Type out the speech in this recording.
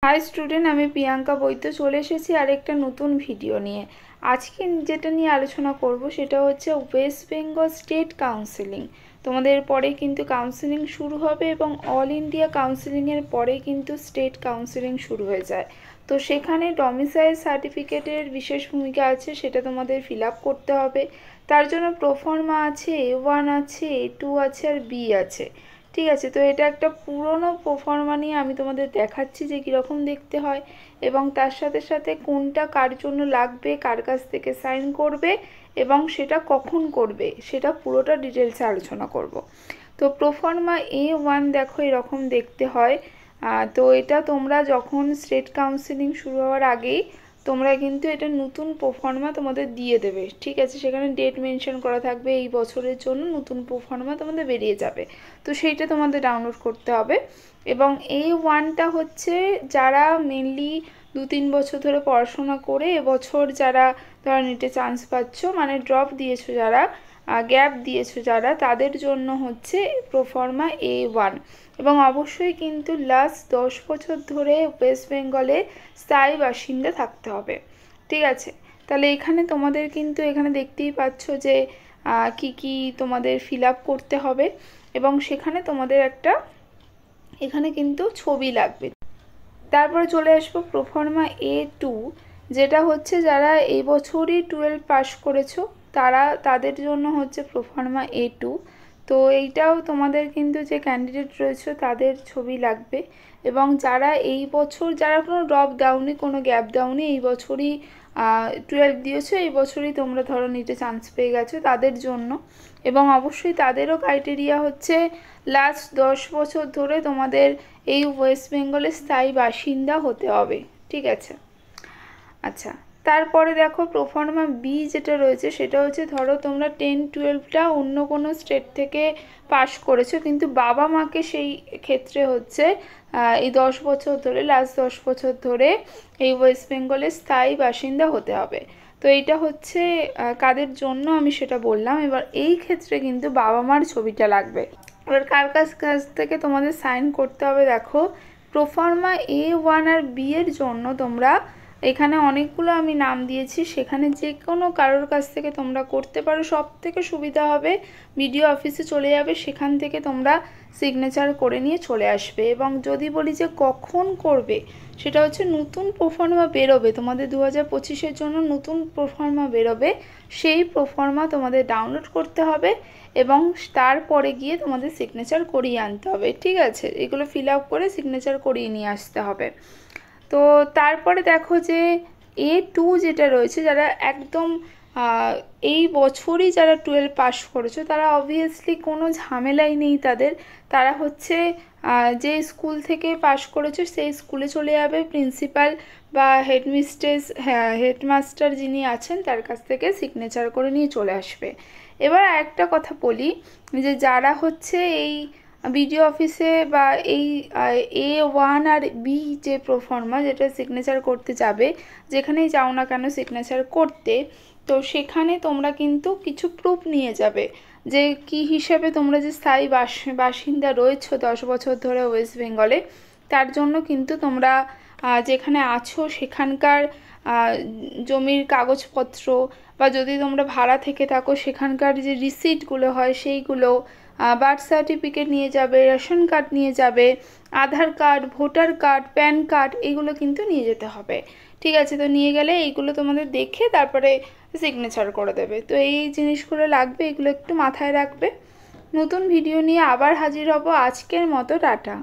High student, আমি প্রিয়াঙ্কা বৈদ্য চলে এসেছি আরেকটা নতুন ভিডিও নিয়ে। আজকে যেটা নিয়ে আলোচনা করব সেটা হচ্ছে ওয়েস্ট বেঙ্গল স্টেট কাউন্সিলিং। তোমাদের পরে কিন্তু কাউন্সিলিং শুরু হবে এবং অল ইন্ডিয়া কাউন্সিলিংয়ের পরে কিন্তু স্টেট কাউন্সিলিং শুরু হয়ে যায়। তো সেখানে ডমিসাইল সার্টিফিকেটের বিশেষ ভূমিকা আছে, সেটা তোমাদের ফিল আপ করতে হবে। তার জন্য প্রোফর্মা আছে, A1 আছে, A2 আছে আর B আছে। ঠিক আছে, তো এটা একটা পুরনো প্রোফর্মা নিয়ে আমি তোমাদের দেখাচ্ছি যে কীরকম দেখতে হয় এবং তার সাথে সাথে কোনটা কার জন্য লাগবে, কার কাছ থেকে সাইন করবে এবং সেটা কখন করবে সেটা পুরোটা ডিটেলসে আলোচনা করব। তো প্রোফর্মা A1 দেখো এরকম দেখতে হয়। তো এটা তোমরা যখন স্টেট কাউন্সিলিং শুরু হওয়ার আগেই তোমরা কিন্তু এটা নতুন প্রোফর্মা তোমাদের দিয়ে দেবে। ঠিক আছে, সেখানে ডেট মেনশন করা থাকবে, এই বছরের জন্য নতুন প্রোফর্মা তোমাদের বেরিয়ে যাবে। তো সেইটা তোমাদের ডাউনলোড করতে হবে। এবং A1টা হচ্ছে যারা মেনলি 2-3 বছর ধরে পড়াশোনা করে এবছর যারা ধরো নিটে চান্স পাচ্ছ, মানে ড্রপ দিয়েছো যারা, গ্যাপ দিয়েছো যারা, তাদের জন্য হচ্ছে প্রোফর্মা A1। এবং অবশ্যই কিন্তু লাস্ট 10 বছর ধরে ওয়েস্ট বেঙ্গলে স্থায়ী বাসিন্দা থাকতে হবে। ঠিক আছে, তাহলে এখানে তোমাদের কিন্তু এখানে দেখতেই পাচ্ছ যে কি কি তোমাদের ফিল আপ করতে হবে এবং সেখানে তোমাদের একটা এখানে কিন্তু ছবি লাগবে। তারপরে চলে আসবো প্রোফর্মা A2, যেটা হচ্ছে যারা এই বছরই 12 পাস করেছো তাদের জন্য হচ্ছে প্রোফর্মা A2। তো এইটাও তোমাদের কিন্তু যে ক্যান্ডিডেট রয়েছে তাদের ছবি লাগবে এবং যারা এই বছর যারা কোনো ড্রপ দাওনি, কোনো গ্যাপ দাওনি, এই বছরই 12 দিয়েছো, এই বছরই তোমরা ধরো নিটে চান্স পেয়ে গেছো তাদের জন্য। এবং অবশ্যই তাদেরও ক্রাইটেরিয়া হচ্ছে লাস্ট 10 বছর ধরে তোমাদের এই ওয়েস্ট বেঙ্গলে স্থায়ী বাসিন্দা হতে হবে। ঠিক আছে, আচ্ছা। তারপরে দেখো প্রোফর্মা বি যেটা রয়েছে সেটা হচ্ছে ধরো তোমরা 10-12টা অন্য কোনো স্টেট থেকে পাস করেছো, কিন্তু বাবা মাকে সেই ক্ষেত্রে হচ্ছে এই 10 বছর ধরে, লাস্ট 10 বছর ধরে এই ওয়েস্ট বেঙ্গলের স্থায়ী বাসিন্দা হতে হবে। তো এইটা হচ্ছে কাদের জন্য আমি সেটা বললাম। এবার এই ক্ষেত্রে কিন্তু বাবা মার ছবিটা লাগবে। এবার কার কাছ থেকে তোমাদের সাইন করতে হবে, দেখো প্রোফর্মা A1 আর B এর জন্য তোমরা এখানে অনেকগুলো আমি নাম দিয়েছি, সেখানে যে কোনো কারোর কাছ থেকে তোমরা করতে পারো। সব থেকে সুবিধা হবে বিডিও অফিসে চলে যাবে, সেখান থেকে তোমরা সিগনেচার করে নিয়ে চলে আসবে। এবং যদি বলি যে কখন করবে, সেটা হচ্ছে নতুন প্রোফর্মা বেরোবে তোমাদের 2025-এর জন্য, নতুন প্রোফর্মা বেরোবে, সেই প্রোফর্মা তোমাদের ডাউনলোড করতে হবে এবং তারপরে গিয়ে তোমাদের সিগনেচার করিয়ে আনতে হবে। ঠিক আছে, এগুলো ফিল আপ করে সিগনেচার করিয়ে নিয়ে আসতে হবে। তো তারপরে দেখো যে A2 যেটা রয়েছে, যারা একদম এই বছরই যারা 12 পাস করেছো তারা অবভিয়াসলি কোনো ঝামেলাই নেই তাদের। তারা হচ্ছে যে স্কুল থেকে পাস করেছো সেই স্কুলে চলে যাবে, প্রিন্সিপাল বা হেডমিস্ট্রেস, হ্যাঁ হেডমাস্টার যিনি আছেন তার কাছ থেকে সিগনেচার করে নিয়ে চলে আসবে। এবার একটা কথা বলি যে যারা হচ্ছে এই বিডিও অফিসে বা এই A1 আর B যে প্রোফর্মা যেটা সিগনেচার করতে যাবে, যেখানেই যাও না কেন সিগনেচার করতে, তো সেখানে তোমরা কিন্তু কিছু প্রুফ নিয়ে যাবে যে কি হিসেবে তোমরা যে স্থায়ী বাসিন্দা রয়েছো 10 বছর ধরে ওয়েস্ট বেঙ্গলে, তার জন্য কিন্তু তোমরা যেখানে আছো সেখানকার জমির কাগজপত্র বা যদি তোমরা ভাড়া থেকে থাকো সেখানকার যে রিসিটগুলো হয় সেইগুলো, বার্থ সার্টিফিকেট নিয়ে যাবে, রেশন কার্ড নিয়ে যাবে, Aadhaar card, voter card, PAN card, এগুলো কিন্তু নিয়ে যেতে হবে। ঠিক আছে, তো নিয়ে গেলে এইগুলো তোমাদের দেখে তারপরে সিগনেচার করে দেবে। তো এই জিনিসগুলো লাগবে, এগুলো একটু মাথায় রাখবে। নতুন ভিডিও নিয়ে আবার হাজির হব, আজকের মতো টাটা।